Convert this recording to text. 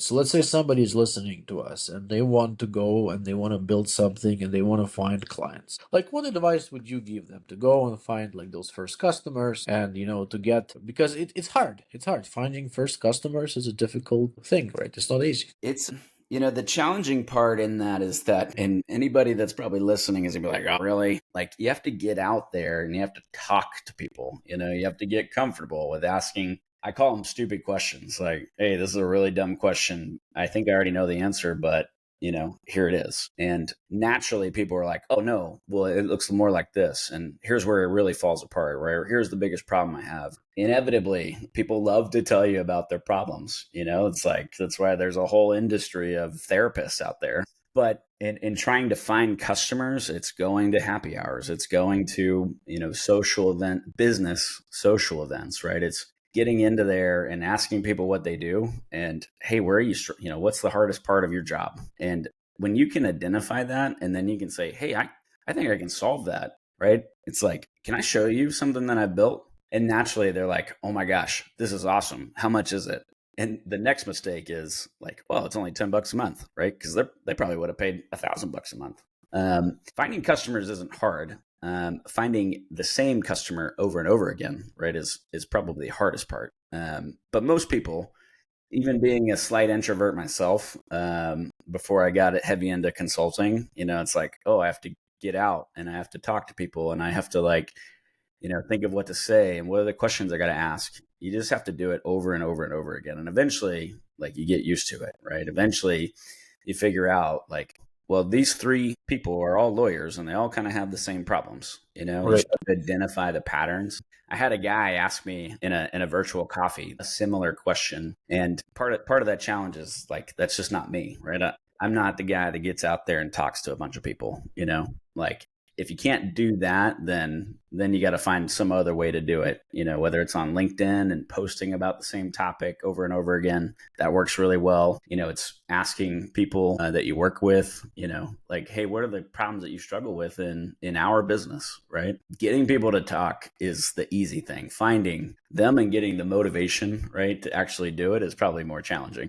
So let's say somebody's listening to us and they want to go and they want to build something and they want to find clients. Like what advice would you give them to go and find like those first customers and to get because it's hard. It's hard. Finding first customers is a difficult thing, right? It's not easy. It's, the challenging part in that is that, and anybody that's probably listening is gonna be like, oh, really? Like, you have to get out there and you have to talk to people. You have to get comfortable with asking. I call them stupid questions. Like, hey, this is a really dumb question. I think I already know the answer, but here it is. And naturally, people are like, oh, no, well, it looks more like this. And here's where it really falls apart, right? Here's the biggest problem I have. Inevitably, people love to tell you about their problems. It's like, that's why there's a whole industry of therapists out there. But in trying to find customers, it's going to happy hours. It's going to, social events, right? It's getting into there and asking people what they do and, hey, where are you, what's the hardest part of your job? And when you can identify that and then you can say, hey, I think I can solve that, right? It's like, can I show you something that I've built? And naturally they're like, oh my gosh, this is awesome. How much is it? And the next mistake is like, well, it's only $10 a month, right? Because they probably would have paid $1,000 a month. Finding customers isn't hard. Finding the same customer over and over again, right, is probably the hardest part. But most people, even being a slight introvert myself, before I got heavy into consulting, it's like, oh, I have to get out and I have to talk to people and I have to think of what to say and what are the questions I got to ask. You just have to do it over and over and over again. And eventually, like, you get used to it, right? Eventually you figure out like, well, these three people are all lawyers and they all kind of have the same problems. You Right. should identify the patterns. I had a guy ask me in a virtual coffee a similar question, and part of that challenge is like, that's just not me, right? I'm not the guy that gets out there and talks to a bunch of people. Like, if you can't do that, then you got to find some other way to do it. Whether it's on LinkedIn and posting about the same topic over and over again, that works really well. It's asking people that you work with, like, hey, what are the problems that you struggle with in our business, right? Getting people to talk is the easy thing. Finding them and getting the motivation, right, to actually do it is probably more challenging.